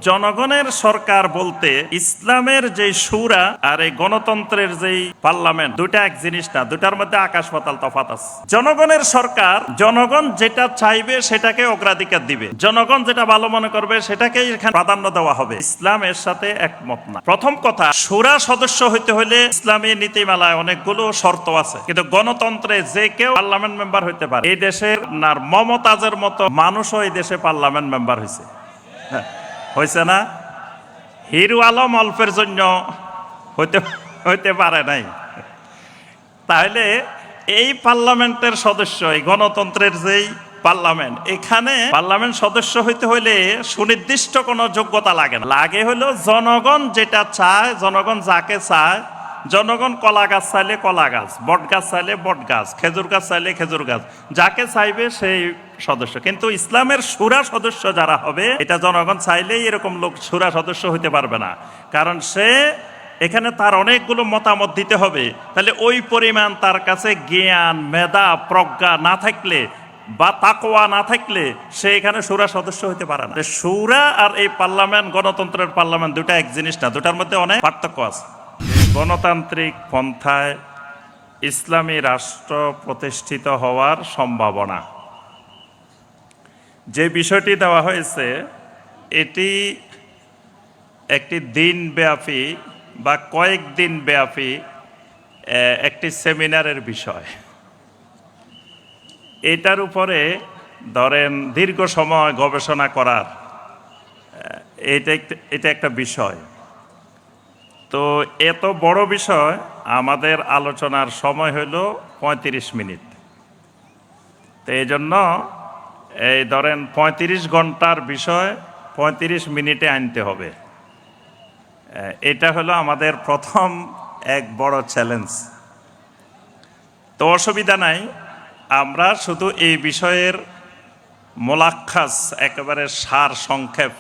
জনগণের সরকার বলতে ইসলামের যে শুরা আর এই গণতন্ত্রের যে পার্লামেন্ট, দুটা এক জিনিস না, দুটার মধ্যে আকাশ পাতাল তফাৎ আছে। জনগণের সরকার, জনগণ যেটা চাইবে সেটাকে অগ্রাধিকার দিবে, জনগণ যেটা ভালো মনে করবে সেটাকেই এখানে প্রাধান্য দেওয়া হবে। ইসলাম এর সাথে একমত না। প্রথম কথা, শুরা সদস্য হইতে হলে ইসলামী নীতিমালায় অনেকগুলো শর্ত আছে, কিন্তু গণতন্ত্রে যে কেউ পার্লামেন্ট মেম্বার হইতে পারে। এই দেশের মমতাজের মতো মানুষও এই দেশে পার্লামেন্ট মেম্বার হয়েছে, হয়েছে না? হিরু আলম অল্পের জন্য হইতে পারে নাই। তাহলে এই পার্লামেন্টের সদস্য, এই গণতন্ত্রের যেই পার্লামেন্ট, এখানে পার্লামেন্ট সদস্য হইতে হইলে সুনির্দিষ্ট কোনো যোগ্যতা লাগে না। লাগে হলো জনগণ যেটা চায়, জনগণ যাকে চায়। জনগণ কলা গাছ চাইলে কলা গাছ, বট গাছ চাইলে বট গাছ, খেজুর গাছ চাইলে খেজুর গাছ, যাকে চাইবে সেই সদস্য। কিন্তু ইসলামের শুরা সদস্য যারা হবে, এটা জনগণ চাইলেই এরকম লোক শুরা সদস্য হইতে পারবে না, কারণ সে এখানে তার অনেকগুলো মতামত দিতে হবে। তাহলে ওই পরিমাণ তার কাছে জ্ঞান, মেধা, প্রজ্ঞা না থাকলে বা তাকওয়া না থাকলে সে এখানে শুরা সদস্য হইতে পারে না। শুরা আর এই পার্লামেন্ট, গণতন্ত্রের পার্লামেন্ট, দুটা এক জিনিস না, দুটার মধ্যে অনেক পার্থক্য আছে। গণতান্ত্রিক পন্থায় ইসলামী রাষ্ট্র প্রতিষ্ঠিত হওয়ার সম্ভাবনা, যে বিষয়টি দেওয়া হয়েছে, এটি একটি দিনব্যাপী বা কয়েকদিন ব্যাপী একটি সেমিনারের বিষয়। এটার উপরে ধরেন দীর্ঘ সময় গবেষণা করার এটা একটা বিষয়। তো এত বড় বিষয়, আমাদের আলোচনার সময় হলো 35 মিনিট। তো এই জন্য এই ধরেন 35 ঘন্টার বিষয় 35 মিনিটে আনতে হবে। এটা হলো আমাদের প্রথম এক বড় চ্যালেঞ্জ। তো অসুবিধা নাই, আমরা শুধু এই বিষয়ের মোলাক্খাস, একেবারে সার সংক্ষেপ,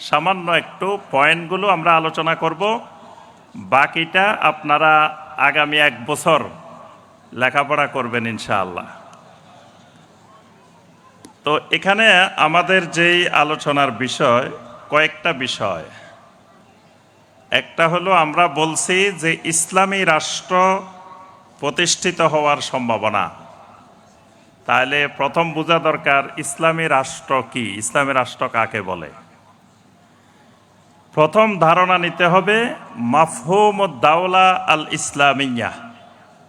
সামান্য একটু পয়েন্টগুলো আমরা আলোচনা করব। বাকিটা আপনারা আগামী 1 বছর লেখাপড়া করবেন ইনশাআল্লাহ। তো এখানে আমাদের যেই আলোচনার বিষয়, কয়েকটা বিষয়। একটা হলো, আমরা বলছি যে ইসলামী রাষ্ট্র প্রতিষ্ঠিত হওয়ার সম্ভাবনা। তাহলে প্রথম বোঝা দরকার ইসলামী রাষ্ট্র কি, ইসলামী রাষ্ট্র কাকে বলে। প্রথম ধারণা নিতে হবে মাফহুম দাওলা আল ইসলামিয়া।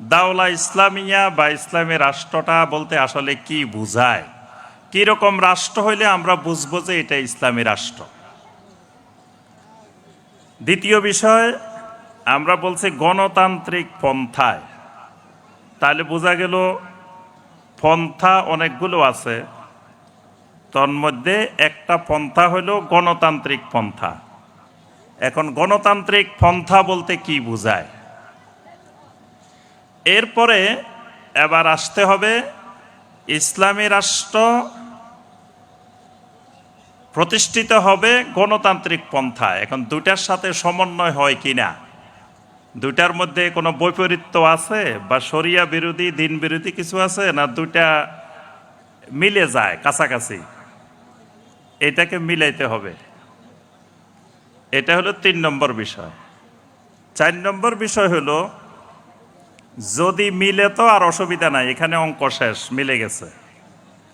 দাওলা ইসলামিয়া বা ইসলামী রাষ্ট্রটা বলতে আসলে কি বুঝায়, কিরকম রাষ্ট্র হইলে আমরা বুঝবো যে এটা ইসলামী রাষ্ট্র। দ্বিতীয় বিষয়, আমরা বলছি গণতান্ত্রিক পন্থায়। তাহলে বোঝা গেল পন্থা অনেকগুলো আছে, তন্মধ্যে একটা পন্থা হলো গণতান্ত্রিক পন্থা। এখন গণতান্ত্রিক পন্থা বলতে কি বোঝায়, এরপরে এবার আসতে হবে ইসলামী রাষ্ট্র প্রতিষ্ঠিত হবে গণতান্ত্রিক পন্থায়। এখন দুটার সাথে সমন্বয় হয় কিনা, দুটার মধ্যে কোনো বৈপরীত্য আছে বা শরিয়া বিরোধী, দিন বিরোধী কিছু আছে না, দুটা মিলে যায় কাছাকাছি, এটাকে মিলাইতে হবে। এটা হলো 3 নম্বর বিষয়। 4 নম্বর বিষয় হলো, যদি মিলে তো আর অসুবিধা নাই, এখানে অঙ্ক শেষ, মিলে গেছে,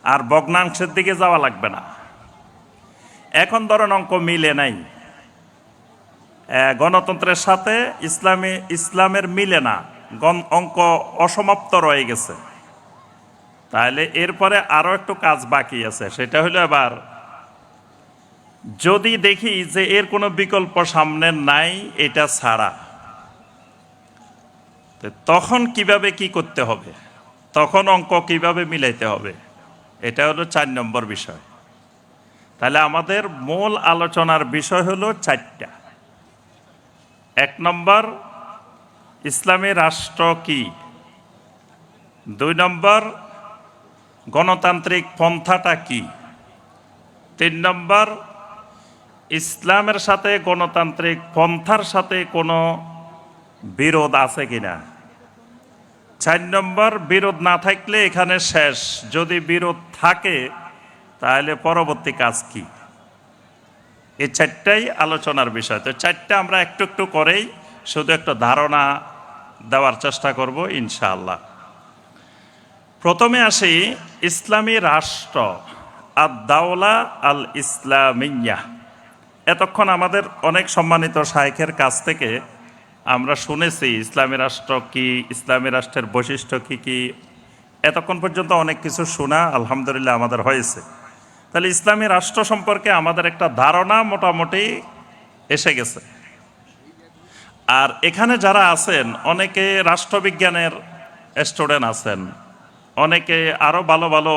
আর ভগ্নাংশের দিকে যাওয়া লাগবে না। এখন ধরেন অঙ্ক মিলে নাই, গণতন্ত্রের সাথে ইসলামের মিলে না, অঙ্ক অসমাপ্ত রয়ে গেছে। তাহলে এরপরে আরো একটু কাজ বাকি আছে। সেটা হলো, এবার যদি দেখি যে এর কোনো বিকল্প সামনে নাই এটা ছাড়া, তখন কিভাবে কি করতে হবে, তখন অঙ্ক কিভাবে মিলাইতে হবে, এটা হলো 4 নম্বর বিষয়। তাহলে আমাদের মূল আলোচনার বিষয় হলো 4টা। 1 নম্বর, ইসলামী রাষ্ট্র কি। 2 নম্বর, গণতান্ত্রিক পন্থাটা কি। 3 নম্বর, ইসলামের সাথে গণতান্ত্রিক পন্থার সাথে কোনো বিরোধ আছে কিনা। 4 নম্বর, বিরোধ না থাকলে এখানে শেষ, যদি বিরোধ থাকে তাহলে পরবর্তী কাজ কি। এই চারটাই আলোচনার বিষয়। তো চারটা আমরা একটু একটু করেই শুধু একটা ধারণা দেওয়ার চেষ্টা করব ইনশাআল্লাহ। প্রথমে আসি ইসলামী রাষ্ট্র আদ-দাওলা আল ইসলামিয়া। এতক্ষণ আমাদের অনেক সম্মানিত শাইখের কাছ থেকে আমরা শুনেছি ইসলামী রাষ্ট্র কি, ইসলামী রাষ্ট্রের বৈশিষ্ট্য কি কি, এতক্ষণ পর্যন্ত অনেক কিছু শোনা আলহামদুলিল্লাহ আমাদের হয়েছে। তাহলে ইসলামী রাষ্ট্র সম্পর্কে আমাদের একটা ধারণা মোটামুটি এসে গেছে। আর এখানে যারা আছেন অনেকে রাষ্ট্রবিজ্ঞানের স্টুডেন্ট আছেন, অনেকে আরও ভালো ভালো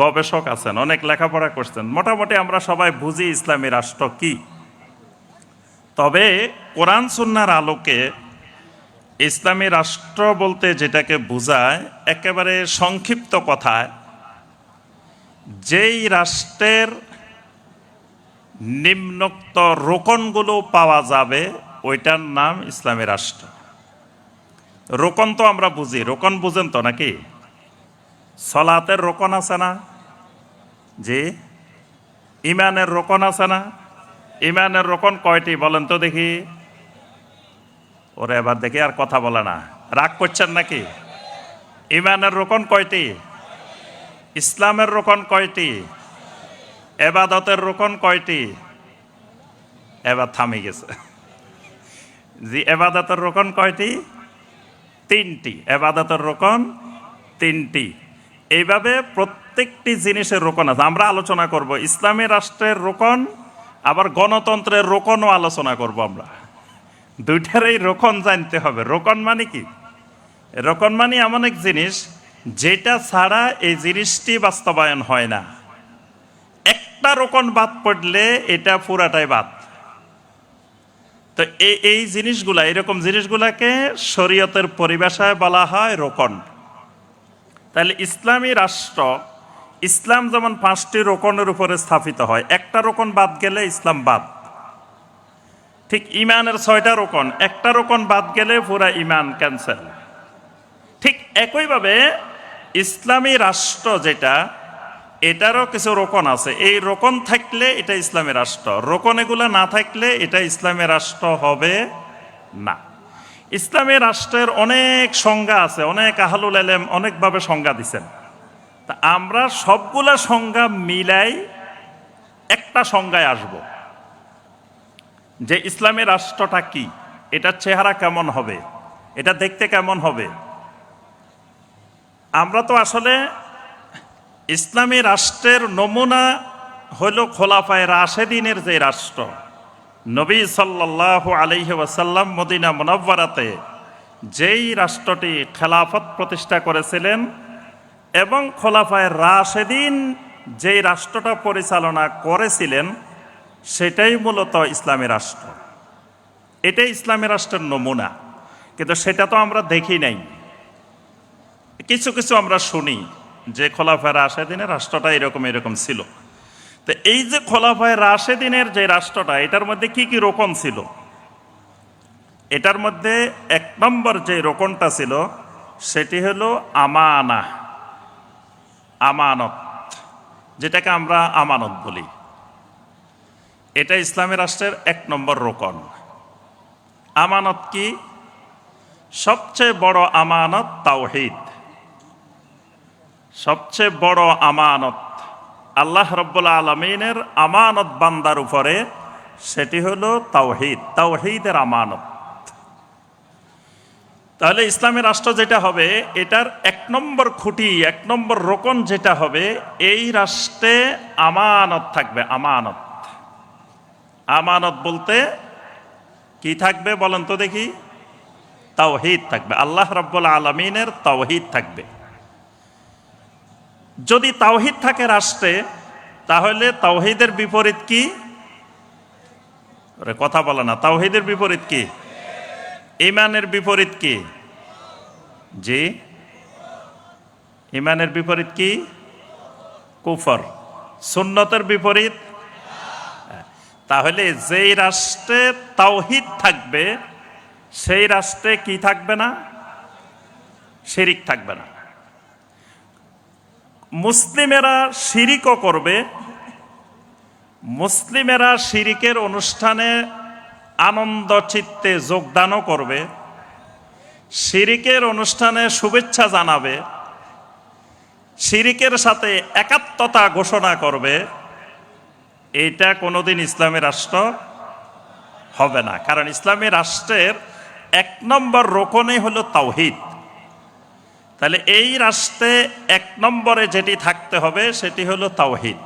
গবেষক আছেন, অনেক লেখাপড়া করছেন। মোটামুটি আমরা সবাই বুঝি ইসলামী রাষ্ট্র কি। তবে কোরআন সুন্নাহর আলোকে ইসলামী রাষ্ট্র বলতে যেটাকে বোঝায়, একেবারে সংক্ষিপ্ত কথায়, যেই রাষ্ট্রের নিম্নোক্ত রোকনগুলো পাওয়া যাবে ওইটার নাম ইসলামী রাষ্ট্র। রোকন তো আমরা বুঝি, রোকন বুঝেন তো নাকি? সলাতের রোকন আছে না? জি। ইমানের রোকন আছে না? ইমানের রোকন কয়টি বলেন তো দেখি? ওরে এবার দেখি আর কথা বলে না, রাগ করছেন নাকি? ইমানের রোকন কয়টি? ইসলামের রোকন কয়টি? এবাদতের রোকন কয়টি? এবার থামে গেছে। জি, এবাদতের রোকন কয়টি? তিনটি। এবাদতের রোকন তিনটি। এইভাবে প্রত্যেকটি জিনিসের রোকন আছে। আমরা আলোচনা করব ইসলামী রাষ্ট্রের রোকন, আবার গণতন্ত্রের রোকনও আলোচনা করব আমরা। দুইটারই রোকন জানতে হবে। রোকন মানে কি? রোকন মানে এমন এক জিনিস যেটা ছাড়া এই জিনিসটি বাস্তবায়ন হয় না। একটা রোকন বাদ পড়লে এটা পুরাটাই বাদ। তো এই জিনিসগুলা, এরকম জিনিসগুলাকে শরীয়তের পরিভাষায় বলা হয় রোকন। তাহলে ইসলামী রাষ্ট্র, ইসলাম যেমন 5টি রোকনের উপরে স্থাপিত হয়, একটা রোকন বাদ গেলে ইসলাম বাদ। ঠিক ইমানের 6টা রোকন, একটা রোকন বাদ গেলে পুরা ইমান ক্যান্সেল। ঠিক একইভাবে ইসলামী রাষ্ট্র যেটা, এটারও কিছু রোকন আছে। এই রোকন থাকলে এটা ইসলামী রাষ্ট্র, রোকন এগুলো না থাকলে এটা ইসলামী রাষ্ট্র হবে না। ইসলামী রাষ্ট্রের অনেক সংজ্ঞা আছে, অনেক আহলুল ইলম অনেকভাবে সংজ্ঞা দিচ্ছেন। তা আমরা সবগুলা সংজ্ঞা মিলাই একটা সংজ্ঞায় আসব যে ইসলামী রাষ্ট্রটা কি, এটার চেহারা কেমন হবে, এটা দেখতে কেমন হবে। আমরা তো আসলে ইসলামী রাষ্ট্রের নমুনা হইল খোলাফায়ে রাশেদিনের যে রাষ্ট্র, নবী সাল্লাল্লাহু আলাইহি ওয়াসাল্লাম মদিনা মুনাওয়ারাতে যেই রাষ্ট্রটি খেলাফত প্রতিষ্ঠা করেছিলেন এবং খোলাফায়ে রাশেদিন যেই রাষ্ট্রটা পরিচালনা করেছিলেন, সেটাই মূলত ইসলামী রাষ্ট্র। এটাই ইসলামী রাষ্ট্রের নমুনা। কিন্তু সেটা তো আমরা দেখি নাই, কিছু কিছু আমরা শুনি যে খোলাফায়ে রাশেদিনের রাষ্ট্রটা এরকম এরকম ছিল। তো এই যে খোলাফায়ে রাশেদিনের যে রাষ্ট্রটা, এটার মধ্যে কি কি রোকন ছিল? এটার মধ্যে 1 নম্বর যে রোকনটা ছিল সেটি হলো আমানা, আমানত, যেটাকে আমরা আমানত বলি। এটা ইসলামী রাষ্ট্রের 1 নম্বর রোকন। আমানত কি? সবচেয়ে বড় আমানত তাওহীদ। সবচেয়ে বড় আমানত আল্লাহ রাব্বুল আলামিনের আমানত বান্দার উপরে, সেটি হলো তাওহীদ, তাওহীদের আমানত। তাহলে ইসলামী রাষ্ট্র যেটা হবে, এটার 1 নম্বর খুঁটি, 1 নম্বর রোকন যেটা হবে, এই রাষ্ট্রে আমানত থাকবে। আমানত, আমানত বলতে কি থাকবে বলেন তো দেখি? তাওহীদ থাকবে, আল্লাহ রাব্বুল আলামিনের তাওহীদ থাকবে। যদি তাওহীদ থাকে রাষ্ট্রে, তাহলে তাওহীদের বিপরীত কি? কথা বলে না। তাওহীদের বিপরীত কি? ঈমানের বিপরীত কি? জি, ঈমানের বিপরীত কি? কুফর। সুন্নতের বিপরীত। তাহলে যেই রাষ্ট্রে তাওহীদ থাকবে, সেই রাষ্ট্রে কি থাকবে না? শিরিক থাকবে না। মুসলিমেরা শিরিকও করবে, মুসলিমেরা শিরিকের অনুষ্ঠানে আনন্দ চিত্তে যোগদানও করবে, শিরিকের অনুষ্ঠানে শুভেচ্ছা জানাবে, শিরিকের সাথে একাত্মতা ঘোষণা করবে, এটা কোনোদিন ইসলামী রাষ্ট্র হবে না। কারণ ইসলামী রাষ্ট্রের 1 নম্বর রোকনই হলো তাওহীদ। তাহলে এই রাষ্ট্রে 1 নম্বরে যেটি থাকতে হবে সেটি হলো তাওহীদ,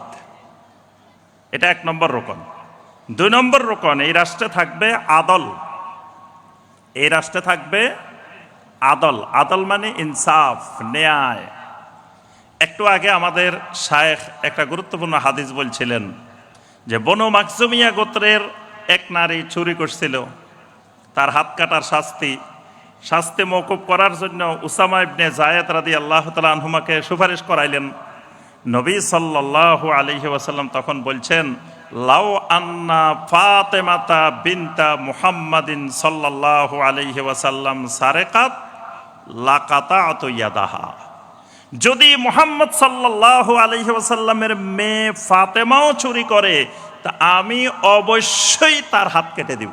এটা 1 নম্বর রোকন। 2 নম্বর রোকন, এই রাষ্ট্রে থাকবে আদল। এই রাষ্ট্রে থাকবে আদল। আদল মানে ইনসাফ, ন্যায়। একটু আগে আমাদের শায়েখ একটা গুরুত্বপূর্ণ হাদিস বলছিলেন যে বনু মাকজুমিয়া গোত্রের এক নারী চুরি করছিল, তার হাত কাটার শাস্তি মওকুফ করার জন্য উসামা ইবনে যায়েদ রাদিয়াল্লাহু তাআলা আনহুমাকে সুপারিশ করাইলেন। নবী সাল্লাল্লাহু আলাইহি ওয়াসাল্লাম তখন বলছেন, লাউ আন্না ফাতেমাতা বিনতা মুহাম্মাদিন সাল্লাল্লাহু আলাইহি ওয়াসাল্লাম সারাকাত লাকাতাতু ইয়াদাহা। যদি মুহাম্মদ সাল্লাল্লাহু আলাইহি ওয়াসাল্লামের মেয়ে ফাতেমাও চুরি করে তা আমি অবশ্যই তার হাত কেটে দিব।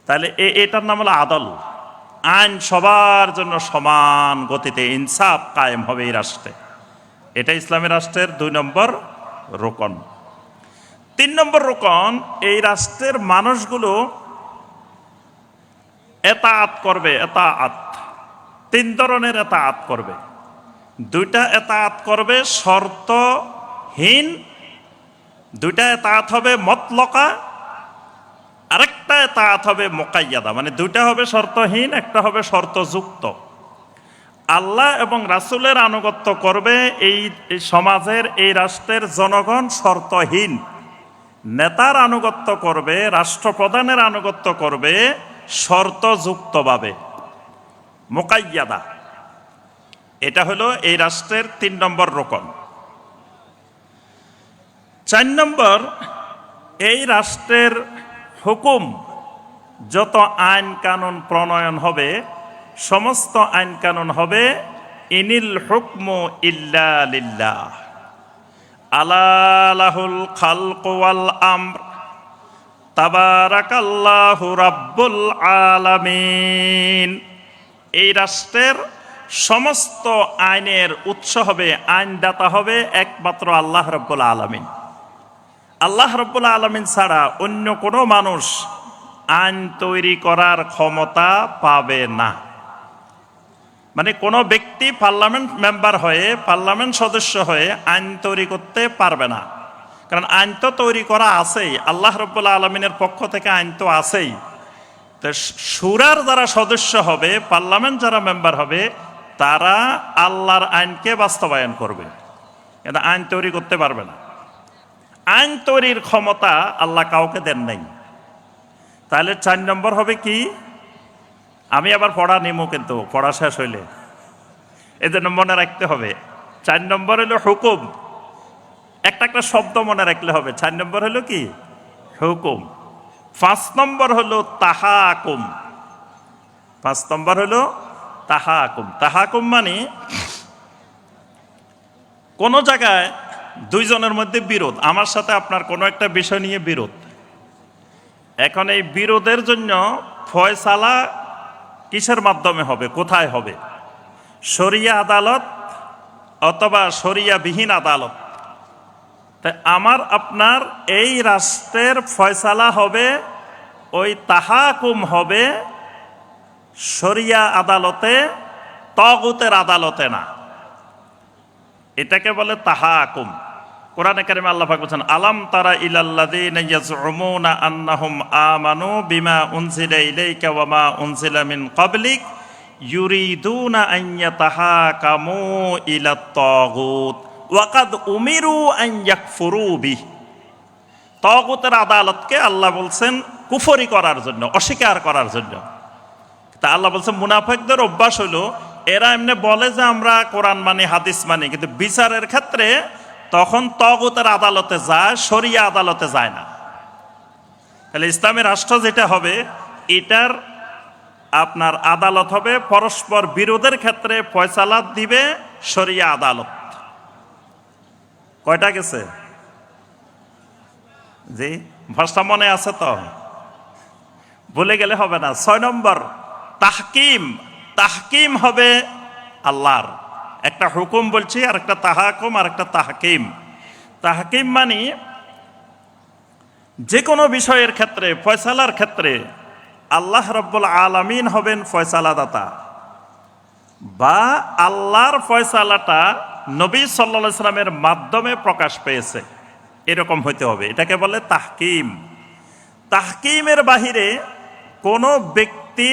তাহলে এটার নাম হলো আদল। আইন সবার জন্য সমান গতিতে, ইনসাফ কায়েম হবে এই রাষ্ট্রে। এটা ইসলামী রাষ্ট্রের 2 নম্বর রোকন। 3 নম্বর রোকন, এই রাষ্ট্রের মানুষগুলো এতাআত করবে। এতাআত 3 ধরনের এতাআত করবে। 2টা এতাআত করবে শর্তহীন, 2টা এতাআত হবে মতলকা, আরেকটা এতাআত হবে মুকাইয়াদা। মানে 2টা হবে শর্তহীন, একটা হবে শর্তযুক্ত। আল্লাহ এবং রাসূলের আনুগত্য করবে এই সমাজের, এই রাষ্ট্রের জনগণ শর্তহীন। নেতার আনুগত্য করবে, রাষ্ট্রপ্রধানের আনুগত্য করবে শর্তযুক্তভাবে, মুকাইয়াদা। এটা হলো এই রাষ্ট্রের 3 নম্বর রোকন। 4 নম্বর, এই রাষ্ট্রের হুকুম, যত আইন কানুন প্রণয়ন হবে, সমস্ত আইন কানুন হবে ইনিল হুকমু ইল্লা লিল্লাহ, আলা লাহুল খালকু ওয়াল আমর, তাবারাকাল্লাহু রাব্বুল আলামিন। এই রাষ্ট্রের সমস্ত আইনের উৎস হবে, আইনদাতা হবে একমাত্র আল্লাহ রাব্বুল আলামিন। আল্লাহ রাব্বুল আলামিন ছাড়া অন্য কোনো মানুষ আইন তৈরি করার ক্ষমতা পাবে না। মানে কোনো ব্যক্তি পার্লামেন্ট মেম্বার হয়ে, পার্লামেন্ট সদস্য হয়ে আইন তৈরি করতে পারবে না। কারণ আইন তো তৈরি করা আছেই, আল্লাহ রাব্বুল আলামিনের পক্ষ থেকে আইন তো আছেই। তো শুরার যারা সদস্য হবে, পার্লামেন্ট যারা মেম্বার হবে, তারা আল্লাহর আইনকে বাস্তবায়ন করবে, কিন্তু আইন তৈরি করতে পারবে না। আইন তৈরির ক্ষমতা আল্লাহ কাউকে দেন নাই। তাহলে 4 নম্বর হবে কি? আমি আবার পড়া নিমু, কিন্তু পড়া শেষ হইলে এজন্য মনে রাখতে হবে। 4 নম্বর হলো হুকুম। একটা শব্দ মনে রাখলে হবে। 4 নম্বর হলো কি? হুকুম। 5 নম্বর হলো তাহাকুম। 5 নম্বর হলো তাহাকুম। তাহাকুম মানে কোন জায়গায় 2 জনের মধ্যে বিরোধ, আমার সাথে আপনার কোনো একটা বিষয় নিয়ে বিরোধ। এখন এই বিরোধের জন্য ফয়সালা কিসের মাধ্যমে হবে, কোথায় হবে? শরিয়া আদালত অথবা শরিয়া বিহীন আদালত। তাই আমার আপনার এই রাষ্ট্রের ফয়সালা হবে, ওই তাহাকুম হবে শরিয়া আদালতে, তাগুতের আদালতে না। এটাকে বলে তাহাকুম। কোরআনে কারিমে আল্লাহ পাক বলেন, আলাম তারা ইলাল্লাযীনা ইয়াজউমুনা আন্নাহুম আমানু বিমা উনজিলা ইলাইকা ওয়া মা উনজিলা মিন ক্বাবলিক ইউরিদুনা আন ইয়াতাহাকামু ইলাত তাগুত ওয়া কাদ উমিরু আন ইয়াকফুরু বিহি। তাগুতের আদালতকে আল্লাহ বলছেন কুফরি করার জন্য, অস্বীকার করার জন্য। তা আল্লাহ বলছেন মুনাফিকদের অভ্যাস হলো, এরা এমনি বলে যে আমরা কোরআন মানি, হাদিস মানি, কিন্তু বিচারের ক্ষেত্রে তখন তাগুতের আদালতে যায়, শরিয়া আদালতে যায় না। তাহলে ইসলামী রাষ্ট্র যেটা হবে, এটার আপনার আদালত হবে পরস্পর বিরোধের ক্ষেত্রে ফয়সালা দিবে শরিয়া আদালত। কয়টা গেছে? জি, ভাষা মনে আছে তো, ভুলে গেলে হবে না। 6 নম্বর তাহকিম। তাহকিম হবে আল্লাহর একটা হুকুম বলছি, আর একটা তাহাকুম, আর একটা তাহকিম। তাহকিম মানে যে কোনো বিষয়ের ক্ষেত্রে, ফয়সালার ক্ষেত্রে আল্লাহ রাব্বুল আলামিন হবেন ফয়সালাদাতা, বা আল্লাহর ফয়সালাটা নবী সাল্লাল্লাহু আলাইহি সাল্লামের মাধ্যমে প্রকাশ পেয়েছে, এরকম হইতে হবে। এটাকে বলে তাহকিম। তাহকিমের বাহিরে কোনো ব্যক্তি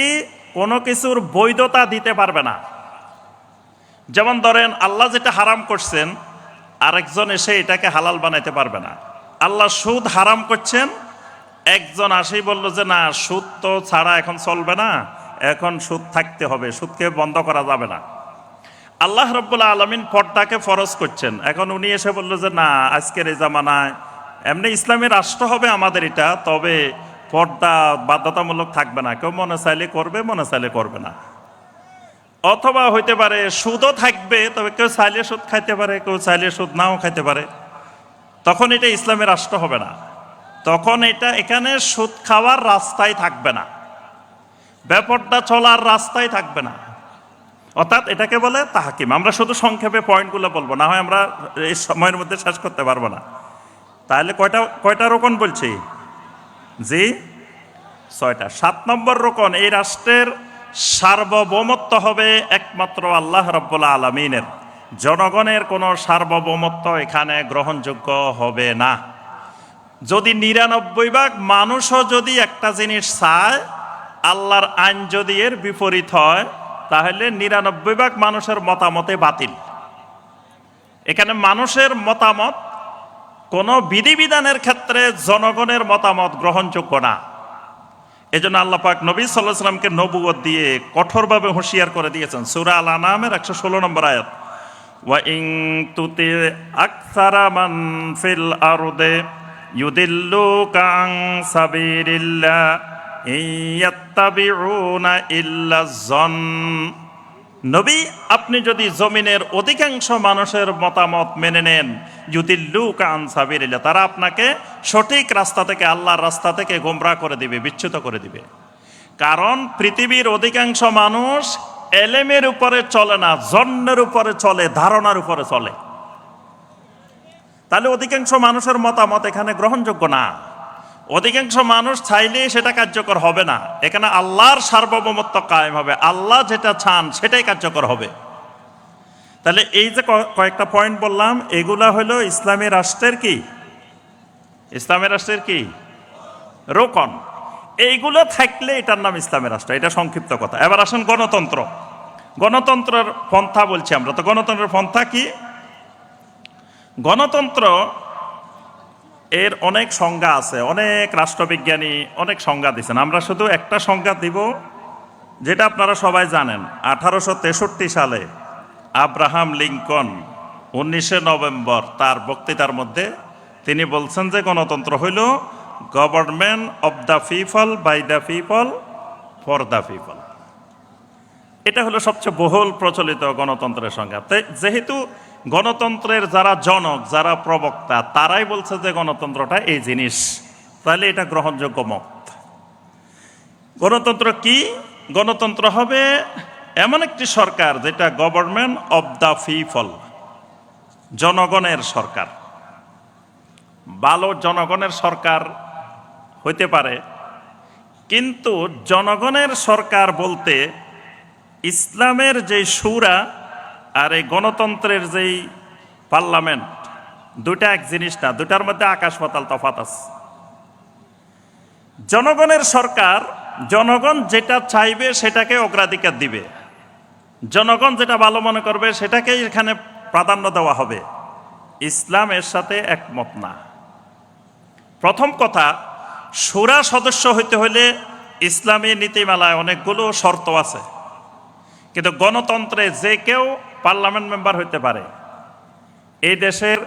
কোনো কিছুর বৈধতা দিতে পারবে না। যেমন ধরেন, আল্লাহ যেটা হারাম করছেন আরেকজন এসে এটাকে হালাল বানাইতে পারবে না। আল্লাহ সুদ হারাম করছেন, একজন আসেই বলল যে না, সুদ তো ছাড়া এখন চলবে না, এখন সুদ থাকতে হবে, সুদকে বন্ধ করা যাবে না। আল্লাহ রাব্বুল আলামিন পর্দাকে ফরজ করছেন, এখন উনি এসে বলল যে না, আজকের এই জামানায় এমনি ইসলামী রাষ্ট্র হবে আমাদের এটা, তবে পর্দা বাধ্যতামূলক থাকবে না, কেউ মনে চাইলে করবে, মনে চাইলে করবে না। অথবা হইতে পারে সুদও থাকবে, তবে কেউ চাইলে সুদ খাইতে পারে, কেউ চাইলে সুদ নাও খাইতে পারে। তখন এটা ইসলামের রাষ্ট্র হবে না, তখন এটা এখানে সুদ খাওয়ার রাস্তায় থাকবে না, বেপর্দা চলার রাস্তায় থাকবে না। অর্থাৎ এটাকে বলে তাহকিম। আমরা শুধু সংক্ষেপে পয়েন্টগুলো বলবো, না হয় আমরা এই সময়ের মধ্যে শেষ করতে পারবো না। তাহলে কয়টা রোকন বলছি? জি, 6টা। 7 নম্বর রোকন, এই রাষ্ট্রের সার্বভৌমত্ব হবে একমাত্র আল্লাহ রাব্বুল আলামিনের। জনগণের কোনো সার্বভৌমত্ব এখানে গ্রহণযোগ্য হবে না। যদি 99 ভাগ মানুষও যদি একটা জিনিস চায়, আল্লাহর আইন যদি এর বিপরীত হয়, তাহলে 99 ভাগ মানুষের মতামতে বাতিল। এখানে মানুষের মতামত কোনো বিধিবিধানের ক্ষেত্রে জনগণের মতামত গ্রহণযোগ্য না। এজন্য আল্লাহ পাক নবী সাল্লাল্লাহু আলাইহি ওয়াসাল্লামকে নবুয়ত দিয়ে কঠোরভাবে হুঁশিয়ার করে দিয়েছেন। সূরা আল আনামের 116 নম্বর আয়াত, ওয়া ইন তুতি আকসারা মান ফিল আরদে ইউদিল্লুকা আন সাবিলিল্লাহ ইয়াত্তাবিউনা ইল্লা যন। নবী, আপনি যদি জমিনের অধিকাংশ মানুষের মতামত মেনে নেন, ইউদিল্লুকা আন সাবিলিল্লাহ, তারা আপনাকে সঠিক রাস্তা থেকে, আল্লাহর রাস্তা থেকে গোমরাহ করে দিবে, বিচ্যুত করে দিবে। কারণ পৃথিবীর অধিকাংশ মানুষ এলেমের উপরে চলে না, জন্নের উপরে চলে, ধারণার উপরে চলে। তাহলে অধিকাংশ মানুষের মতামত এখানে গ্রহণযোগ্য না। অধিকাংশ মানুষ চাইলে সেটা কার্যকর হবে না। এখানে আল্লাহর সার্বভৌমত্ব কায়েম হবে, আল্লাহ যেটা চান সেটাই কার্যকর হবে। তাহলে এই যে কয়েকটা পয়েন্ট বললাম, এগুলা হলো ইসলামী রাষ্ট্রের কি, ইসলামী রাষ্ট্রের কি রোকন। এইগুলো থাকলে এটার নাম ইসলামী রাষ্ট্র। এটা সংক্ষিপ্ত কথা। এবার আসেন গণতন্ত্র। গণতন্ত্রের পন্থা বলছি আমরা, তো গণতন্ত্রের পন্থা কি? গণতন্ত্র এর অনেক সংজ্ঞা আছে, অনেক রাষ্ট্রবিজ্ঞানী অনেক সংজ্ঞা দিয়েছেন। আমরা শুধু একটা সংজ্ঞা দিব, যেটা আপনারা সবাই জানেন। 1863 সালে আব্রাহাম লিঙ্কন 19 নভেম্বর তার বক্তৃতার মধ্যে তিনি বলছেন যে গণতন্ত্র হইল government of the people, by the people, for the people. এটা হলো সবচেয়ে বহুল প্রচলিত গণতন্ত্রের সংজ্ঞা। যেহেতু গণতন্ত্রের যারা জনক, যারা প্রবক্তা, তারাই বলছে যে গণতন্ত্রটা এই জিনিস, তাহলে এটা গ্রহণযোগ্য মত। গণতন্ত্র কি? গণতন্ত্র হবে এমন একটি সরকার যেটা গভর্নমেন্ট অব দ্য পিপল, জনগণের সরকার। ভালো জনগণের সরকার হইতে পারে, কিন্তু জনগণের সরকার বলতে ইসলামের যে শুরা আর এই গণতন্ত্রের যেই পার্লামেন্ট, দুটা এক জিনিস না, দুটার মধ্যে আকাশ পাতাল তফাৎ আছে। জনগণের সরকার, জনগণ যেটা চাইবে সেটাকে অগ্রাধিকার দিবে, জনগণ যেটা ভালো মনে করবে সেটাকেই এখানে প্রাধান্য দেওয়া হবে। ইসলাম এর সাথে একমত না। প্রথম কথা, শুরা সদস্য হইতে হলে ইসলামী নীতিমালায় অনেকগুলো শর্ত আছে, কিন্তু গণতন্ত্রে যে কেউ পার্লামেন্ট মেম্বার হইতে পারে। এই দেশের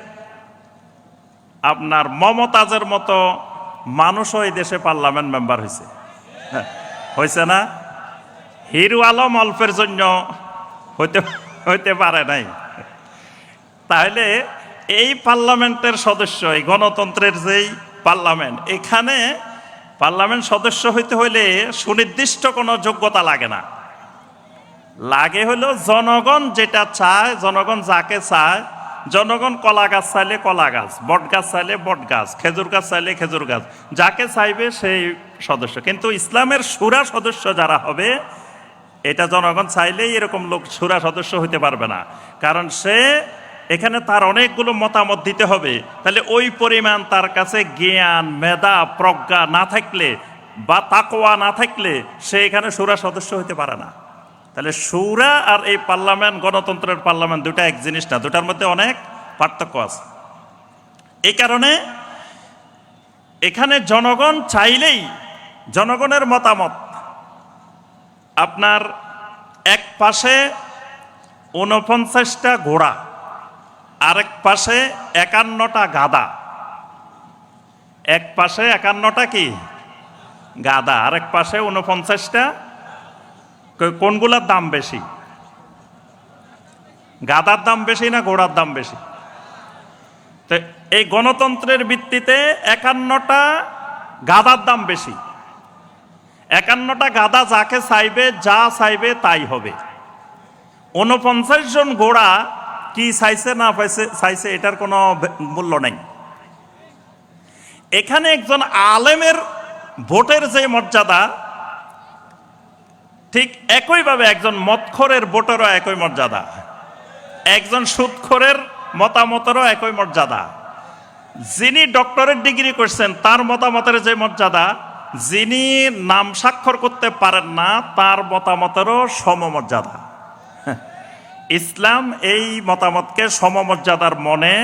আপনার মমতাজের মতো মানুষও এই দেশে পার্লামেন্ট মেম্বার হয়েছে, হয়েছে না? হিরু আলম অল্পের জন্য হইতে পারে নাই। তাহলে এই পার্লামেন্টের সদস্য, এই গণতন্ত্রের যেই পার্লামেন্ট, এখানে পার্লামেন্ট সদস্য হইতে হইলে সুনির্দিষ্ট কোনো যোগ্যতা লাগে না, লাগে হলো জনগণ যেটা চায়, জনগণ যাকে চায়। জনগণ কলা গাছ চাইলে কলা গাছ, বট গাছ চাইলে বট গাছ, খেজুর গাছ চাইলে খেজুর গাছ, যাকে চাইবে সেই সদস্য। কিন্তু ইসলামের শুরা সদস্য যারা হবে, এটা জনগণ চাইলেই এরকম লোক শুরা সদস্য হইতে পারবে না, কারণ সে এখানে তার অনেকগুলো মতামত দিতে হবে। তাহলে ওই পরিমাণ তার কাছে জ্ঞান, মেধা, প্রজ্ঞা না থাকলে বা তাকওয়া না থাকলে সে এখানে শুরা সদস্য হইতে পারে না। তাহলে শুরা আর এই পার্লামেন্ট, গণতন্ত্রের পার্লামেন্ট দুটা এক জিনিস না, দুটার মধ্যে অনেক পার্থক্য আছে। এই কারণে এখানে জনগণ চাইলেই, জনগণের মতামত, আপনার এক পাশে 49টা ঘোড়া, আরেক পাশে 51টা গাধা, এক পাশে 51টা কি গাধা, আরেক পাশে 49টা, কোনগুলার দাম বেশি? গাধার দাম বেশি না ঘোড়ার দাম বেশি? তো এই গণতন্ত্রের ভিত্তিতে 51টা গাধার দাম বেশি। 51টা গাধা যাকে চাইবে, যা চাইবে তাই হবে। 49 জন ঘোড়া কি চাইছে না চাইছে এটার কোনো মূল্য নেই। এখানে একজন আলেমের ভোটের যে মর্যাদা, ঠিক একইভাবে একজন মদখোরের ভোটেরও একই মর্যাদা, একজন সুদখোরের মতামতেরও একই মর্যাদা। যিনি ডক্টরেট ডিগ্রি করছেন তার মতামতের যে মর্যাদা, যিনি নাম স্বাক্ষর করতে পারেন না তার মতামতেরও সমমর্যাদা। ইসলাম এই মতামতকে সমমর্যাদার মনে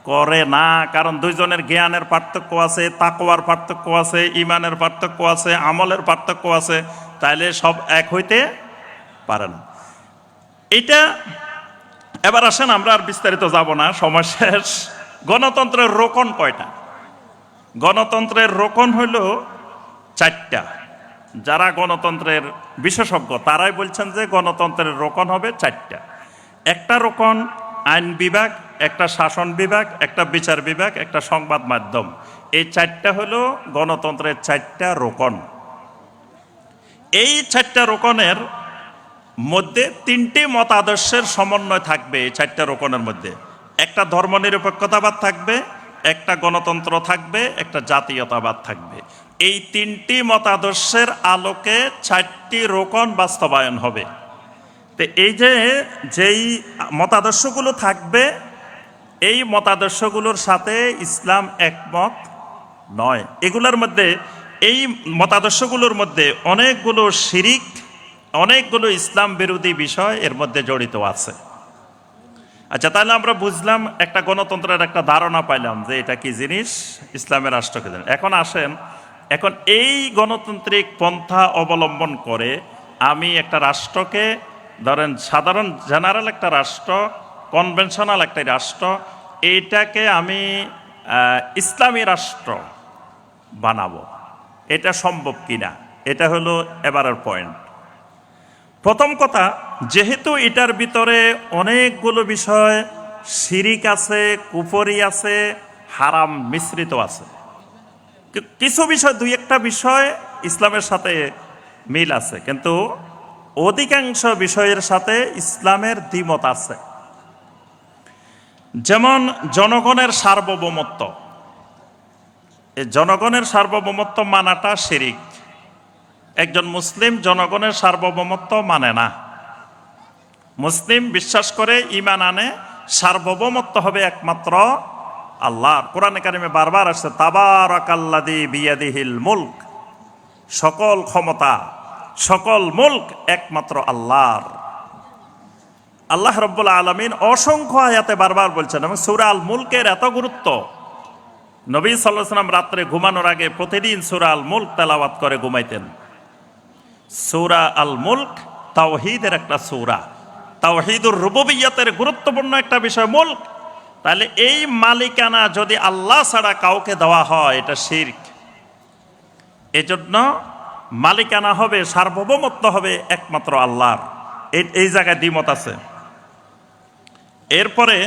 করে না, কারণ দুইজনের জ্ঞানের পার্থক্য আছে, তাকওয়ার পার্থক্য আছে, ইমানের পার্থক্য আছে, আমলের পার্থক্য আছে, তাইলে সব এক হইতে পারে না। এটা এবার আসেন, আমরা আর বিস্তারিত যাব না, সময় শেষ। গণতন্ত্রের রোকন কয়টা? গণতন্ত্রের রোকন হইল 4টা। যারা গণতন্ত্রের বিশেষজ্ঞ তারাই বলছেন যে গণতন্ত্রের রোকন হবে 4টা। একটা রোকন আইন বিভাগ, একটা শাসন বিভাগ, একটা বিচার বিভাগ, একটা সংবাদ মাধ্যম। এই 4টা হলো গণতন্ত্রের 4টা রোকন। এই 4টা রোকনের মধ্যে 3টি মতাদর্শের সমন্বয় থাকবে। এই 4টা রোকনের মধ্যে একটা ধর্মনিরপেক্ষতাবাদ থাকবে, একটা গণতন্ত্র থাকবে, একটা জাতীয়তাবাদ থাকবে। এই 3টি মতাদর্শের আলোকে 4টি রোকন বাস্তবায়ন হবে। তো এই যেই মতাদর্শগুলো থাকবে, এই মতাদর্শগুলোর সাথে ইসলাম একমত নয়। এগুলোর মধ্যে, এই মতাদর্শগুলোর মধ্যে অনেকগুলো শিরিক, অনেকগুলো ইসলাম বিরোধী বিষয় এর মধ্যে জড়িত আছে। আচ্ছা, তাহলে আমরা বুঝলাম, একটা গণতন্ত্রের একটা ধারণা পাইলাম যে এটা কি জিনিস, ইসলামের রাষ্ট্রকে জানেন। এখন আসেন, এখন এই গণতান্ত্রিক পন্থা অবলম্বন করে আমি একটা রাষ্ট্রকে, ধরেন সাধারণ জেনারেল একটা রাষ্ট্র, কনভেনশনাল একটা রাষ্ট্র, এইটাকে আমি ইসলামী রাষ্ট্র বানাবো, এটা সম্ভব কিনা? এটা হলো এবারের পয়েন্ট। প্রথম কথা, যেহেতু এটার ভিতরে অনেকগুলো বিষয় শিরিক আছে, কুফরি আছে, হারাম মিশ্রিত আছে, কিছু বিষয়, 2-1টা বিষয় ইসলামের সাথে মিল আছে, কিন্তু অধিকাংশ বিষয়ের সাথে ইসলামের দ্বিমত আছে। যেমন জনগণের সার্বভৌমত্ব। এই জনগণের সার্বভৌমত্ব মানাটা শিরিক। একজন মুসলিম জনগণের সার্বভৌমত্ব মানে না। মুসলিম বিশ্বাস করে, ঈমান আনে, সার্বভৌমত্ব হবে একমাত্র আল্লাহর। কোরআনে কারিমে বারবার আসছে, তাবারাকাল্লাযী বিয়াদিহিল মুলক, সকল ক্ষমতা, সকল মুলক একমাত্র আল্লাহর। আল্লাহ রাব্বুল আলামিন অসংখ্য আয়াতে বারবার বলছেন, এবং সূরা আল মুলকের এত গুরুত্ব, নবী সাল্লাল্লাহু আলাইহি ওয়াসাল্লাম রাত্রে ঘুমানোর আগে প্রতিদিন সূরা আল মুলক তেলাওয়াত করে ঘুমাইতেন। সূরা আল মুলক তাওহীদের একটা সূরা, তাওহীদুর রুবুবিয়্যাতের গুরুত্বপূর্ণ একটা বিষয় মুলক। তাহলে এই মালিকানা যদি আল্লাহ ছাড়া কাউকে দেওয়া হয়, এটা শিরক। এজন্য মালিকানা হবে, সার্বভৌমত্ব হবে একমাত্র আল্লাহর। এই জায়গায় দ্বিমত আছে। এরপরে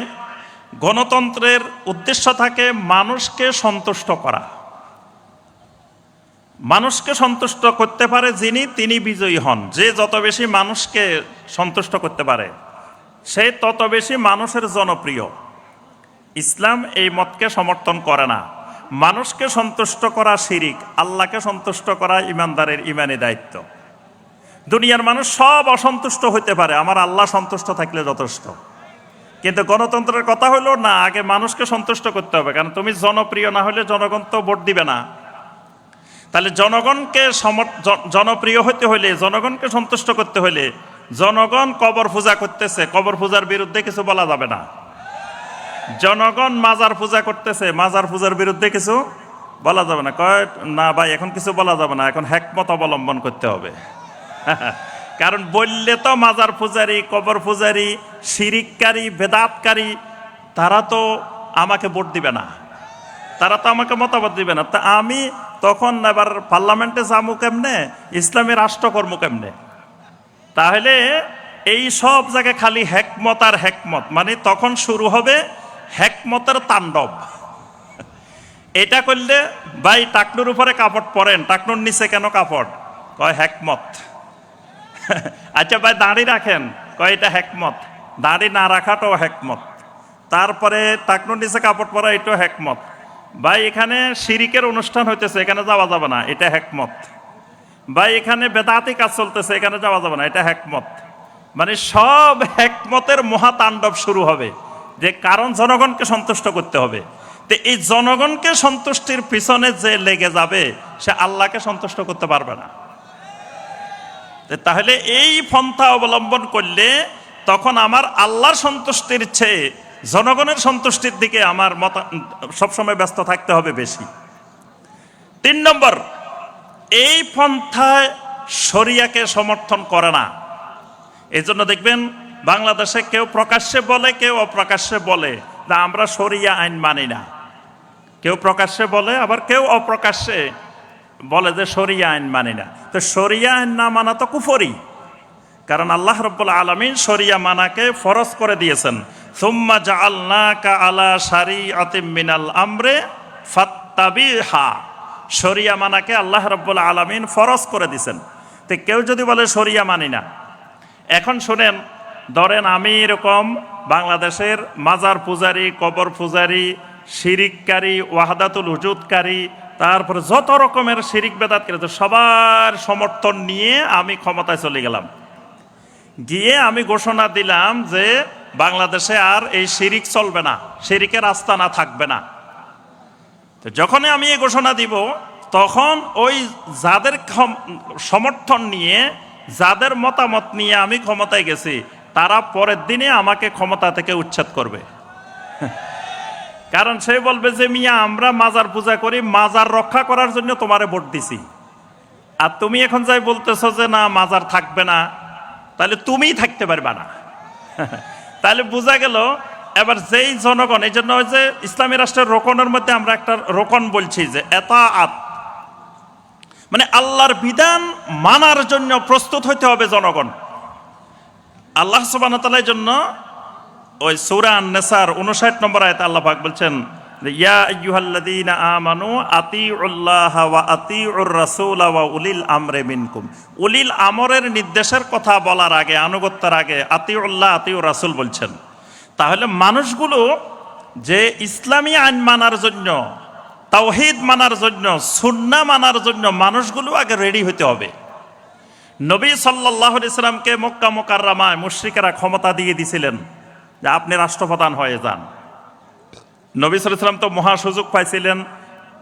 গণতন্ত্রের উদ্দেশ্য থাকে মানুষকে সন্তুষ্ট করা। মানুষকে সন্তুষ্ট করতে পারে যিনি, তিনি বিজয়ী হন। যে যত বেশি মানুষকে সন্তুষ্ট করতে পারে সে তত বেশি মানুষের জনপ্রিয়। ইসলাম এই মতকে সমর্থন করে না। মানুষকে সন্তুষ্ট করা শিরিক, আল্লাহকে সন্তুষ্ট করা ইমানদারের ইমানি দায়িত্ব। দুনিয়ার মানুষ সব অসন্তুষ্ট হইতে পারে, আমার আল্লাহ সন্তুষ্ট থাকলে যথেষ্ট। কিন্তু গণতন্ত্রের কথা হলো না, আগে মানুষকে সন্তুষ্ট করতে হবে, কারণ তুমি জনপ্রিয় না হলে জনগণ তো ভোট দিবে না। তাহলে জনগণকে জনপ্রিয় হতে হলে, জনগণকে সন্তুষ্ট করতে হলে, জনগণ কবর পূজা করতেছে, কবর পূজার বিরুদ্ধে কিছু বলা যাবে না। জনগণ মাজার পূজা করতেছে, মাজার পূজার বিরুদ্ধে কিছু বলা যাবে না। কয় না ভাই এখন কিছু বলা যাবে না, এখন হিকমত অবলম্বন করতে হবে। কারণ বললে তো মাজার পূজারি, কবর পূজারি, শিরিককারী, বেদাতকারী তারা তো আমাকে ভোট দিবে না, তারা তো আমাকে মতামত দিবে না। তা আমি তখন এবার পার্লামেন্টে যাবো কেমনে, ইসলামী রাষ্ট্রকর্ম কেমনে? তাহলে এই সব জায়গায় খালি হেকমত আর হেকমত, মানে তখন শুরু হবে হেকমতের তাণ্ডব। এটা করলে ভাই টাকনুর উপরে কাপড় পরেন, টাকনুর নিচে কেন কাপড়? কয় হেকমত। আচ্ছা ভাই দাড়ি রাখেন, কয় এটা হেকমত। দাড়ি না রাখাটাও হেকমত। তারপরে টাকনুর নিচে কাপড় পরা, এটাও হেকমত। ভাই এখানে শিরিকের অনুষ্ঠান হইতেছে, এখানে যাওয়া যাবে না, এটা হেকমত। ভাই এখানে বেদাতি কাজ চলতেছে, এখানে যাওয়া যাবে না, এটা হেকমত। মানে সব হেকমতের মহাতাণ্ডব শুরু হবে, যে কারণ জনগণকে সন্তুষ্ট করতে হবে। তো এই জনগণকে সন্তুষ্টির পিছনে যে লেগে যাবে সে আল্লাহকে সন্তুষ্ট করতে পারবে না। তাহলে এই পন্থা অবলম্বন করলে তখন আমার আল্লাহর সন্তুষ্টির চেয়ে জনগণের সন্তুষ্টির দিকে আমার সবসময় ব্যস্ত থাকতে হবে বেশি। 3 নম্বর, এই পন্থায় শরিয়াকে সমর্থন করে না। এই জন্য দেখবেন বাংলাদেশে কেউ প্রকাশ্যে বলে, কেউ অপ্রকাশ্যে বলে না আমরা শরিয়া আইন মানি না। কেউ প্রকাশ্যে বলে, আবার কেউ অপ্রকাশ্যে বলে যে শরিয়া আইন মানি না। তো শরিয়া আইন না মানা তো কুফরি, কারণ আল্লাহ রাব্বুল আলামিন শরিয়া মানাকে ফরজ করে দিয়েছেন। সুম্মা জাআলনাকা আলা শারিআতিম মিনাল আমরে ফাত্তাবিহা। শরিয়া মানাকে আল্লাহ রাব্বুল আলামিন ফরজ করে দিয়েছেন। তো কেউ যদি বলে শরিয়া মানি না, এখন শুনেন, ধরেন আমি এরকম বাংলাদেশের মাজার পূজারি, কবর পূজারি, শিরিককারী, ওয়াহদাতুল উজুদকারী, তারপরে যত রকমের শিরিক বেদাতকারী, সবার সমর্থন নিয়ে আমি ক্ষমতায় চলে গেলাম। গিয়ে আমি ঘোষণা দিলাম যে বাংলাদেশে আর এই শিরিক চলবে না, শিরিকের আস্তানা থাকবে না। তো যখনই আমি এই ঘোষণা দিব, তখন ওই যাদের সমর্থন নিয়ে, যাদের মতামত নিয়ে আমি ক্ষমতায় গেছি, তারা পরের দিনে আমাকে ক্ষমতা থেকে উচ্ছেদ করবে। কারণ সে বলবে যে মিয়া আমরা মাজার পূজা করি, মাজার রক্ষা করার জন্য তোমারে ভোট দিছি, আর তুমি এখন যাই বলতেছো যে না মাজার থাকবে না, তাহলে তুমিই থাকতে পারবে না। তাহলে বোঝা গেল এবার যেই জনগণ, এই জন্য যে ইসলামী রাষ্ট্রের রোকনের মধ্যে আমরা একটা রোকন বলছি যে এতাআত, মানে আল্লাহর বিধান মানার জন্য প্রস্তুত হইতে হবে জনগণ। আল্লাহ সুবহানাহু ওয়া তাআলার জন্য ওই সূরা আন-নিসার 59 নম্বর আয়াতে আল্লাহ পাক বলছেন যে ইয়া আইয়ুহাল্লাযীনা আমানু আতিউল্লাহা ওয়া আতিউর রাসূলা ওয়া উলিল আমরি মিনকুম। উলিল আমরের নির্দেশের কথা বলার আগে, আনুগত্যের আগে আতিউল্লাহ আতিউর রাসূল বলছেন। তাহলে মানুষগুলো যে ইসলামী আইন মানার জন্য, তাওহীদ মানার জন্য, সুন্নাহ মানার জন্য মানুষগুলো আগে রেডি হতে হবে। নবী সাল্লাল্লাহু আলাইহি সাল্লামকে মক্কা মুকাররমায় মুশরিকেরা ক্ষমতা দিয়ে দিয়েছিলেন যে আপনি রাষ্ট্রপ্রধান হয়ে যান। নবী সাল্লাল্লাহু আলাইহি সাল্লাম তো মহা সুযোগ পাইছিলেন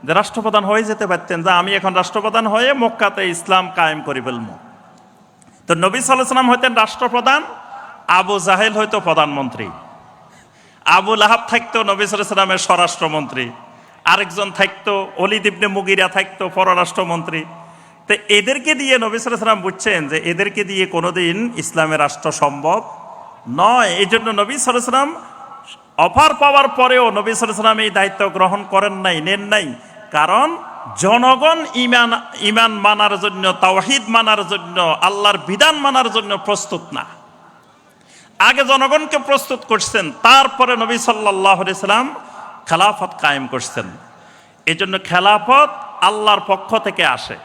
যে রাষ্ট্রপ্রধান হয়ে যেতে পারতেন, যে আমি এখন রাষ্ট্রপ্রধান হয়ে মক্কাতে ইসলাম কায়েম করে ফেলবো। তো নবী সাল্লাল্লাহু আলাইহি সাল্লাম হইতেন রাষ্ট্রপ্রধান, আবু জাহেল হয়তো প্রধানমন্ত্রী, আবু লাহাব থাকতো নবী সাল্লাল্লাহু আলাইহি সাল্লামের স্বরাষ্ট্রমন্ত্রী, আরেকজন থাকতো ওলীদ ইবনে মুগিরা থাকতো পররাষ্ট্রমন্ত্রী। তো এদেরকে দিয়ে নবী সাল্লাল্লাহু আলাইহি সাল্লাম বুঝছেন যে এদেরকে দিয়ে কোনোদিন ইসলামের রাষ্ট্র সম্ভব নয়। এই জন্য নবী সাল্লাল্লাহু আলাইহি সাল্লাম অফার পাওয়ার পরেও নবী সাল্লাল্লাহু আলাইহি সাল্লাম এই দায়িত্ব গ্রহণ করেন নাই, নেন নাই। কারণ জনগণ ইমান মানার জন্য, তাওহীদ মানার জন্য, আল্লাহর বিধান মানার জন্য প্রস্তুত না। আগে জনগণকে প্রস্তুত করছেন, তারপরে নবী সাল্লাল্লাহু আলাইহি সাল্লাম খেলাফত কায়েম করছেন। এই জন্য খেলাফত আল্লাহর পক্ষ থেকে আসে,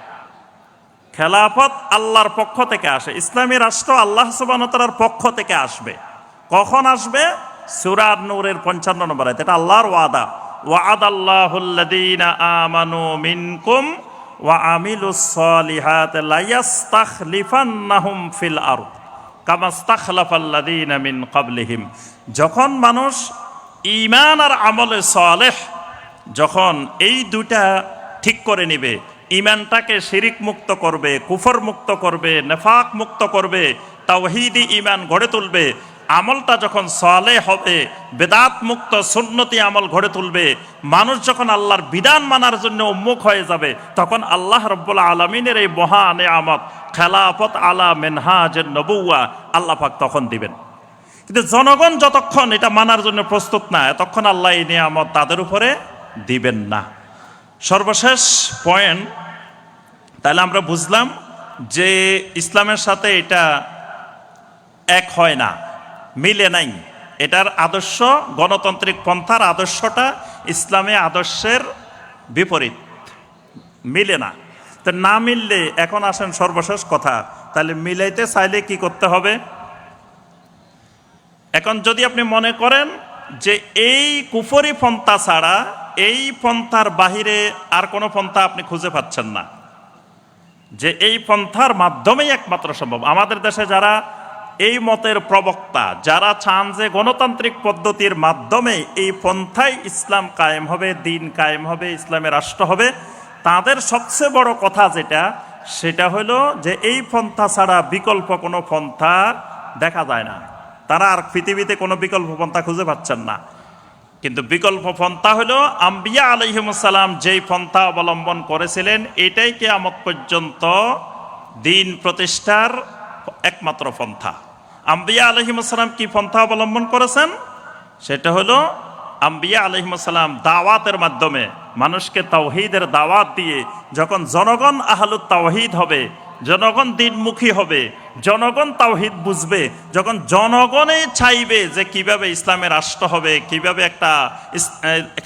খেলাফত আল্লাহর পক্ষ থেকে আসে। ইসলামী রাষ্ট্র আল্লাহ সুবহানাহু ওয়া তাআলার পক্ষ থেকে আসবে। কখন আসবে? সূরা নূরের 55 নম্বর আয়াত। এটা আল্লাহর ওয়াদা, ওয়া'আদাল্লাহুল্লাযীনা আমানু মিনকুম ওয়া আমিলুস সালিহাতি লা ইস্তাখলিফান্নাহুম ফিল আরদ কামা ইস্তাখলাফাল্লাযীনা মিন ক্বাবলিহিম। যখন মানুষ ঈমান আর আমলে সালেহ, যখন এই দুইটা ঠিক করে নিবে, ঈমানটাকে শিরিক মুক্ত করবে, কুফর মুক্ত করবে, নেফাক মুক্ত করবে, তাওহীদি ঈমান গড়ে তুলবে, আমলটা যখন সালেহ হবে, বেদাত মুক্ত সুন্নতি আমল গড়ে তুলবে, মানুষ যখন আল্লাহর বিধান মানার জন্য উন্মুখ হয়ে যাবে, তখন আল্লাহ রাব্বুল আলামিনের এই মহা নেয়ামত খেলাফত আলা মিনহাজের নবুওয়া আল্লাহ পাক তখন দিবেন। কিন্তু জনগণ যতক্ষণ এটা মানার জন্য প্রস্তুত না, ততক্ষণ আল্লাহ এই নিয়ামত তাদের উপরে দিবেন না। সর্বশেষ পয়েন্ট, তাহলে আমরা বুঝলাম যে ইসলামের সাথে এটা এক হয় না, মিলে নাই। এটার আদর্শ, গণতান্ত্রিক পন্থার আদর্শটা ইসলামী আদর্শের বিপরীত, মিলে না। তো না মিললে এখন আসেন সর্বশেষ কথা, তাহলে মিলাইতে চাইলে কি করতে হবে? এখন যদি আপনি মনে করেন যে এই কুফরি পন্থা ছাড়া, এই পন্থার বাহিরে আর কোনো পন্থা আপনি খুঁজে পাচ্ছেন না, যে এই পন্থার মাধ্যমেই একমাত্র সম্ভব। আমাদের দেশে যারা এই মতের প্রবক্তা, যারা চান যে গণতান্ত্রিক পদ্ধতির মাধ্যমে এই পন্থায় ইসলাম কায়েম হবে, দিন কায়েম হবে, ইসলামের রাষ্ট্র হবে, তাদের সবচেয়ে বড় কথা যেটা, সেটা হলো যে এই পন্থা ছাড়া বিকল্প কোনো পন্থা দেখা যায় না। তারা আর পৃথিবীতে কোনো বিকল্প পন্থা খুঁজে পাচ্ছেন না। কিন্তু বিকল্প পন্থা হলো আম্বিয়া আলাইহিমুস সালাম যেই পন্থা অবলম্বন করেছিলেন, এটাই কিয়ামত পর্যন্ত দিন প্রতিষ্ঠার একমাত্র পন্থা। আম্বিয়া আলাইহিমুস সালাম কি পন্থা অবলম্বন করেছেন? সেটা হলো আম্বিয়া আলাইহিমুস সালাম দাওয়াতের মাধ্যমে মানুষকে তাওহীদের দাওয়াত দিয়ে, যখন জনগণ আহলুত তাওহীদ হবে, জনগণ দিনমুখী হবে, জনগণ তাওহীদ বুঝবে, যখন জনগণে চাইবে যে কিভাবে ইসলামের রাষ্ট্র হবে, কিভাবে একটা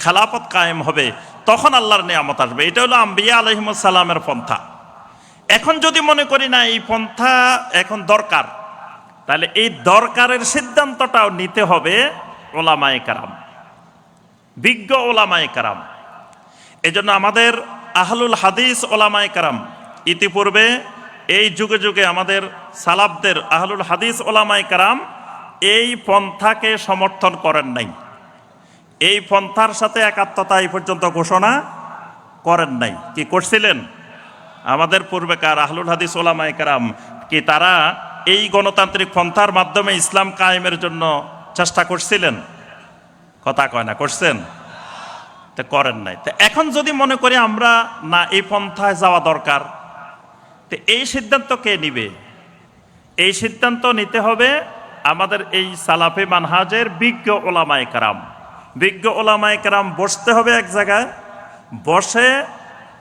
খেলাফত কায়েম হবে, তখন আল্লাহর নিয়ামত আসবে। এটা হলো আম্বিয়া আলাইহিমুস সালামের পন্থা। এখন যদি মনে করি না এই পন্থা এখন দরকার, তাহলে এই দরকারের সিদ্ধান্তটাও নিতে হবে ওলামায়ে কেরাম, বিজ্ঞ ওলামায়ে কেরাম। এজন্য আমাদের আহলুল হাদিস ওলামায়ে কেরাম ইতিপূর্বে এই যুগে যুগে আমাদের সালাফদের আহলুল হাদিস ওলামায়ে কেরাম এই পন্থাকে সমর্থন করেন নাই, এই পন্থার সাথে একাত্মতা এই পর্যন্ত ঘোষণা করেন নাই। কি করছিলেন? আমাদের পূর্বেকার আহলুল হাদিস ওলামায়ে কেরাম কি তারা এই গণতান্ত্রিক পন্থার মাধ্যমে ইসলাম কায়েমের জন্য চেষ্টা করছিলেন? কথা কয় না, করছেন? তো করেন নাই। তো এখন যদি মনে করি আমরা না এই পন্থায় যাওয়া দরকার, তো এই সিদ্ধান্ত কে নিবে? এই সিদ্ধান্ত নিতে হবে আমাদের এই সালাফি মানহাজের বিজ্ঞ ওলামায়ে কেরাম। বিজ্ঞ ওলামায়ে কেরাম বসতে হবে এক জায়গায়, বসে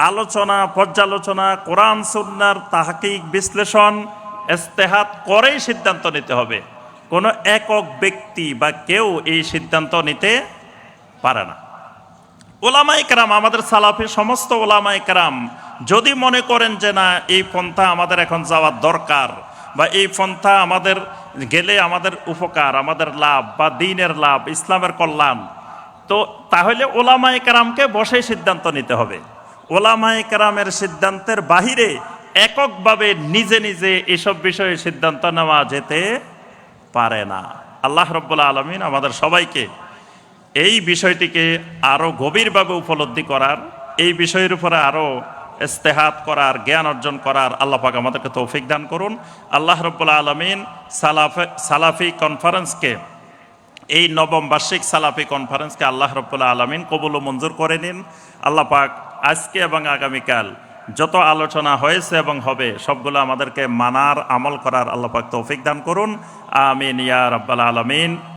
আলোচনা, পর্যালোচনা, কোরআন সুন্নাহর তাহকিক, বিশ্লেষণ, ইজতিহাদ করেই সিদ্ধান্ত নিতে হবে। কোনো একক ব্যক্তি বা কেউ এই সিদ্ধান্ত নিতে পারে না। ওলামায়ে কেরাম, আমাদের সালাফি সমস্ত ওলামায়ে কেরাম যদি মনে করেন যে না এই পন্থা আমাদের এখন যাওয়ার দরকার, বা এই পন্থা আমাদের গেলে আমাদের উপকার, আমাদের লাভ বা দ্বীনের লাভ, ইসলামের কল্যাণ, তো তাহলে ওলামায়ে কেরামকে বসে সিদ্ধান্ত নিতে হবে। ওলামায়ে কেরামের সিদ্ধান্তের বাহিরে এককভাবে নিজে নিজে এসব বিষয়ে সিদ্ধান্ত নেওয়া যেতে পারে না। আল্লাহ রাব্বুল আলামিন আমাদের সবাইকে এই বিষয়টিকে আরো গভীরভাবে উপলব্ধি করার, এই বিষয়ের উপরে আরো ইজতিহাদ করার, জ্ঞান অর্জন করার আল্লাহ পাক আমাদেরকে তৌফিক দান করুন। আল্লাহ রাব্বুল আলামিন সালাফি কনফারেন্সকে, এই নবম বার্ষিক সালাফি কনফারেন্সকে আল্লাহ রাব্বুল আলামিন কবুল ও মঞ্জুর করে নিন। আল্লাহ পাক আজকে এবং আগামীকাল যত আলোচনা হয়েছে এবং হবে সবগুলো আমাদেরকে মানার, আমল করার আল্লাহ পাক তৌফিক দান করুন। আমিন ইয়া রাব্বাল আলামিন।